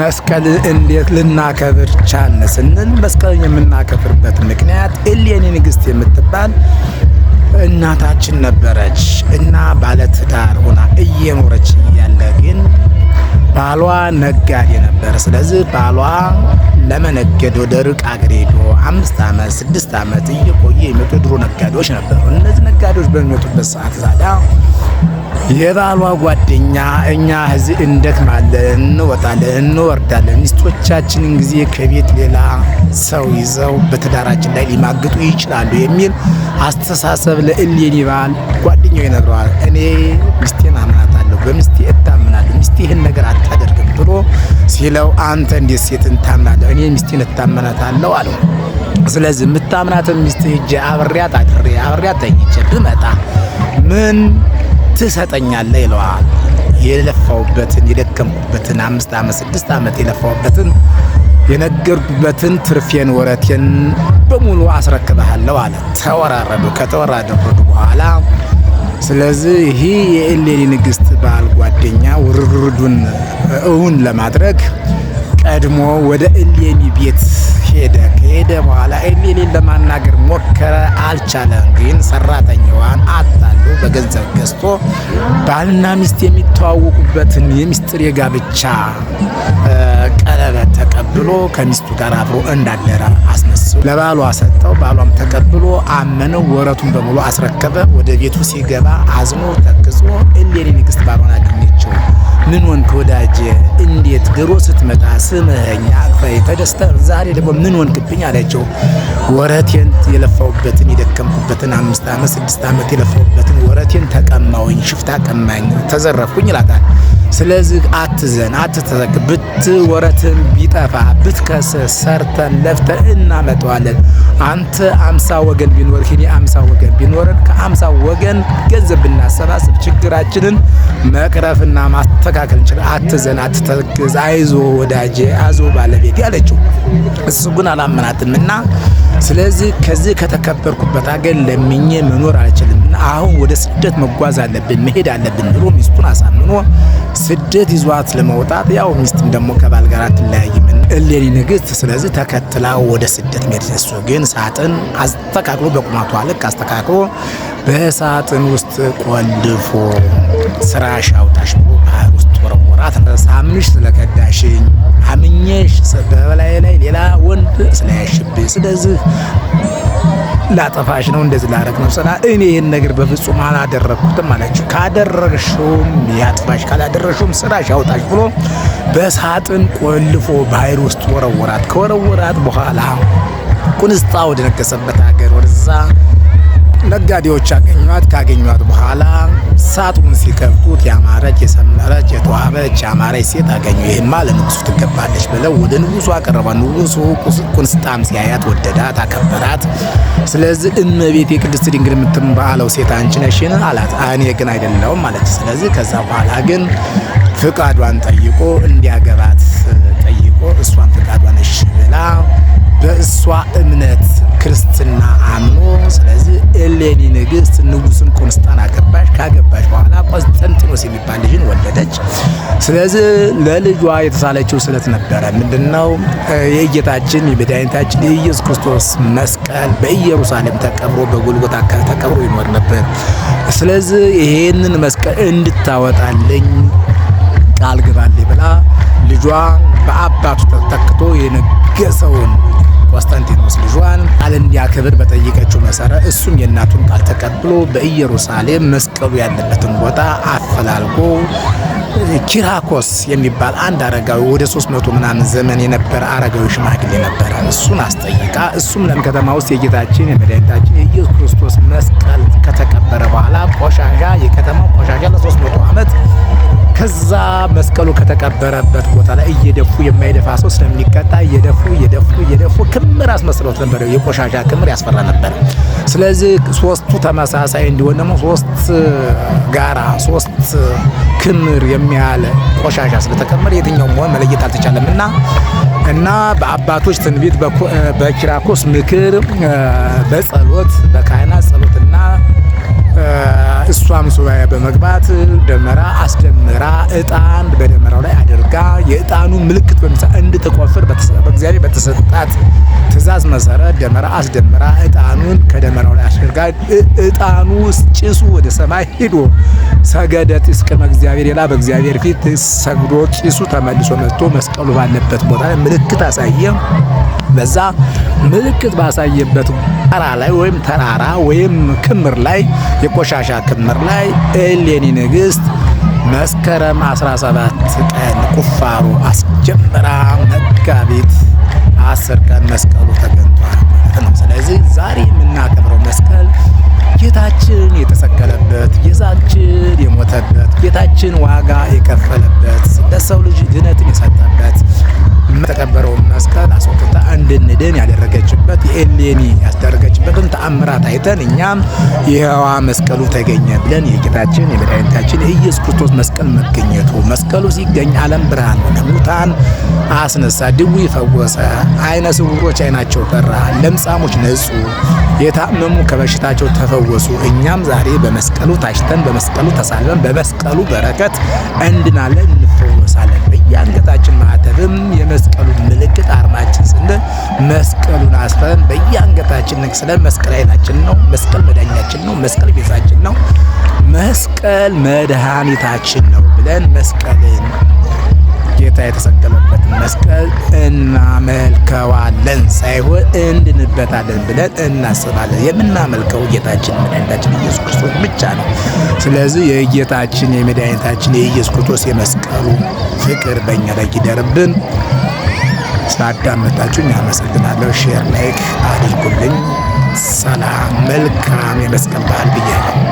መስቀል እንዴት ልናከብር ቻልን ስንል መስቀልን የምናከብርበት ምክንያት እሌኒ ንግሥት የምትባል እናታችን ነበረች እና ባለትዳር ሆና እየኖረች እያለ ግን ባሏ ነጋዴ ነበር። ስለዚህ ባሏ ለመነገድ ወደ ሩቅ አገር ሄዶ 5 ዓመት 6 ዓመት እየቆየ የመጡ ድሮ ነጋዴዎች ነበሩ። እነዚህ ነጋዴዎች በሚመጡበት ሰዓት ታዲያ የባሏ ጓደኛ እኛ እዚህ እንደክማለን፣ እንወጣለን፣ እንወርዳለን፣ ሚስቶቻችንን ጊዜ ከቤት ሌላ ሰው ይዘው በትዳራችን ላይ ሊማግጡ ይችላሉ የሚል አስተሳሰብ ለእሌኒ ባል ጓደኛው ይነግረዋል። እኔ ሚስቴን አምናታለሁ፣ በሚስቴ እታምናለሁ፣ ሚስቴ ይህን ነገር አታደርግም ብሎ ሲለው አንተ እንዴት ሴትን ታምናለህ? እኔ ሚስቴን እታመናታለሁ አለው። ስለዚህ የምታምናትን ሚስት ሂጄ አብሬያት አድሬ አብሬያት ተኝቼ ብመጣ ምን ትሰጠኛለህ ይለዋል። የለፋውበትን የደከምኩበትን 5 ዓመት 6 ዓመት የለፋውበትን የነገርኩበትን ትርፌን ወረቴን በሙሉ አስረክብሃለሁ አለ። ተወራረዱ። ከተወራረዱ በኋላ ስለዚህ ይሄ የእሌኒ ንግሥት ባል ጓደኛ ውርርዱን እውን ለማድረግ ቀድሞ ወደ እሌኒ ቤት ሄደ። ከሄደ በኋላ እሌኒን ለማናገር ሞከረ፣ አልቻለም። ግን ሰራተኛዋን አታሉ በገንዘብ ገዝቶ ባልና ሚስት የሚተዋወቁበትን የሚስጥር የጋብቻ ቀለበት ተቀብሎ ከሚስቱ ጋር አብሮ እንዳደረ አስመስሎ ለባሏ ሰጠው። ባሏም ተቀብሎ አመነው። ወረቱን በሙሉ አስረከበ። ወደ ቤቱ ሲገባ አዝኖ ተክዞ እሌኒ ንግሥት ባሏን አገኘችው። ምን ወንክ ወዳጄ? እንዴት ድሮ ስትመጣ ስምህኝ አቅፈኝ ተደስተህ ዛሬ ደግሞ ምን ወንክብኝ አለችው። ወረቴን የለፋውበትን የደከምኩበትን 5 ዓመት 6 ዓመት የለፋውበትን ወረቴን ተቀማውኝ፣ ሽፍታ ቀማኝ፣ ተዘረፍኩኝ ይላታል። ስለዚህ አትዘን፣ አትተዘግ። ወረትን ቢጠፋ ብትከስር ሰርተን ለፍተን እናመጣዋለን። አንተ 50 ወገን ቢኖር እኔ 50 ወገን ቢኖርን ከ50 ወገን ገንዘብ ብናሰባስብ ችግራችንን መቅረፍና ማስተካከል እንችላለን። አትዘን፣ አትተክዝ፣ አይዞ ወዳጄ፣ አይዞ ባለቤት ያለችው። እሱ ግን አላመናትምና ስለዚህ ከዚህ ከተከበርኩበት ሀገር ለምኜ መኖር አልችልምና አሁን ወደ ስደት መጓዝ አለብን፣ መሄድ አለብን ብሎ ሚስቱን አሳምኖ ስደት ይዟት ለመውጣት ያው ሚስትም ደግሞ ከባል ጋር አትለያይም እሌኒ ንግሥት። ስለዚህ ተከትላ ወደ ስደት ሜድ። እሱ ግን ሳጥን አስተካክሎ በቁማቷ ልክ አስተካክሎ በሳጥን ውስጥ ቆልፎ ስራሽ አውጣሽ ብሎ ባህር ውስጥ ወረወራት። ሳምንሽ ስለከዳሽኝ አምኜሽ በበላይ ላይ ሌላ ወንድ ስለያሽብኝ ስለዚህ ላጠፋሽ ነው፣ እንደዚህ ላረግ ነው ስላ እኔ ይህን ነገር በፍጹም አላደረግኩትም አለችው። ካደረግሽውም ያጥፋሽ፣ ካላደረግሽውም ስራሽ ያውጣሽ ብሎ በሳጥን ቆልፎ ባህር ውስጥ ወረወራት። ከወረወራት በኋላ ቁንስጣ ወደ ነገሰበት ሀገር ወደዛ ነጋዴዎች አገኟት። ካገኟት በኋላ ሳጥኑን ሲከፍቱት ያማረች የሰመረች የተዋበች ያማረች ሴት አገኙ። ይህማ ለንጉሱ ትገባለች ብለው ወደ ንጉሱ አቀረቧ። ንጉሱ ቁንስጣም ሲያያት ወደዳት፣ አከበራት። ስለዚህ እመቤቴ ቅድስት ድንግል የምትባለው ሴት አንቺ ነሽን አላት። እኔ ግን አይደለሁም ማለት። ስለዚህ ከዛ በኋላ ግን ፍቃዷን ጠይቆ እንዲያገባት ጠይቆ እሷን ፍቃዷን እሺ ብላ በእሷ እምነት ክርስትና አምኖ ስለዚህ እሌኒ ንግሥት ንጉስን ቁንስጣን አገባች። ካገባች በኋላ ቆስጠንጢኖስ የሚባል ልጅን ወለደች። ስለዚህ ለልጇ የተሳለችው ስለት ነበረ። ምንድነው? የጌታችን የመድኃኒታችን የኢየሱስ ክርስቶስ መስቀል በኢየሩሳሌም ተቀብሮ በጎልጎታ ተቀብሮ ይኖር ነበር። ስለዚህ ይሄንን መስቀል እንድታወጣልኝ ቃል ግባልኝ ብላ ልጇ በአባቱ ተተክቶ የነገሰውን ቆስጠንጢኖስ ልጇን ቃል እንዲያከብር በጠየቀችው መሰረት እሱም የእናቱን ቃል ተቀብሎ በኢየሩሳሌም መስቀሉ ያለበትን ቦታ አፈላልጎ ኪራኮስ የሚባል አንድ አረጋዊ ወደ 300 ምናምን ዘመን የነበረ አረጋዊ ሽማግሌ ነበረ። እሱን አስጠይቃ እሱም ለከተማ ውስጥ የጌታችን የመድኃኒታችን የኢየሱስ ክርስቶስ መስቀል ከተቀበረ በኋላ ቆሻሻ የከተማው ቆሻሻ ለ300 ዓመት ከዛ መስቀሉ ከተቀበረበት ቦታ ላይ እየደፉ የማይደፋ ሰው ስለሚቀጣ እየደፉ ክምር አስመስሎት ነበር። የቆሻሻ ክምር ያስፈራ ነበር። ስለዚህ ሶስቱ ተመሳሳይ እንዲሆን ደግሞ 3 ጋራ 3 ክምር የሚያለ ቆሻሻ ስለተከመረ የትኛው መሆን መለየት አልተቻለምና እና በአባቶች ትንቢት በኪራኮስ ምክር በጸሎት በካህናት ጸሎትና እሷም ቤተክርስቲያኑ ሱባኤ በመግባት ደመራ አስደምራ ዕጣን በደመራው ላይ አድርጋ የዕጣኑ ምልክት እንድትቆፍር በእግዚአብሔር በተሰጣት ትእዛዝ መሰረት ደመራ አስደምራ ዕጣኑን ከደመራው ላይ አስደርጋ ዕጣኑ ጭሱ ወደ ሰማይ ሄዶ ሰገደ ጢስ ቅድመ እግዚአብሔር ይላ በእግዚአብሔር ፊት ሰግዶ ጭሱ ተመልሶ መጥቶ መስቀሉ ባለበት ቦታ ላይ ምልክት አሳየ። በዛ ምልክት ባሳየበት ተራራ ወይም ክምር ላይ የቆሻሻ ክምር ላይ እሌኒ ንግስት መስከረም 17 ቀን ቁፋሮ አስጀምራ መጋቢት 10 ቀን መስቀሉ ተገኝቷል ማለት ነው። ስለዚህ ዛሬ የምናከብረው መስቀል ጌታችን የተሰቀለበት፣ ጌታችን የሞተበት፣ ጌታችን ዋጋ የከፈለበት፣ ለሰው ልጅ ድነትን የሰጠበት የተቀበረውን መስቀል አስወጥታ እንድንድን ያደረገችበት የእሌኒ ያስደረገችበትን ተአምራት አይተን እኛም ይሄዋ መስቀሉ ተገኘ ብለን የጌታችን የመድኃኒታችን የኢየሱስ ክርስቶስ መስቀል መገኘቱ መስቀሉ ሲገኝ ዓለም ብርሃን ሆነ፣ ሙታን አስነሳ፣ ድውይ ፈወሰ፣ አይነ ስውሮች አይናቸው በራ፣ ለምጻሞች ነጹ፣ የታመሙ ከበሽታቸው ተፈወሱ። እኛም ዛሬ በመስቀሉ ታሽተን በመስቀሉ ተሳልመን በመስቀሉ በረከት እንድናለን፣ እንፈወሳለን። በየአንገታችን ማዕተብም የመስቀሉ ምልክት አርማችን ስንል መስቀሉን አስረን በየአንገታችን ነክስለን መስቀል ኃይላችን ነው፣ መስቀል መድኃኒታችን ነው፣ መስቀል ቤዛችን ነው፣ መስቀል መድኃኒታችን ነው ብለን መስቀልን ጌታ የተሰቀለበትን መስቀል እናመልከዋለን ሳይሆን እንድንበታለን ብለን እናስባለን። የምናመልከው ጌታችን መድኃኒታችን ኢየሱስ ክርስቶስ ብቻ ነው። ስለዚህ የጌታችን የመድኃኒታችን የኢየሱስ ክርስቶስ የመስቀሉ ፍቅር በእኛ ላይ ይደርብን። ስላዳመጣችሁኝ አመሰግናለሁ። ሼር ላይክ አድርጉልኝ። ሰላም፣ መልካም የመስቀል በዓል ብያለሁ።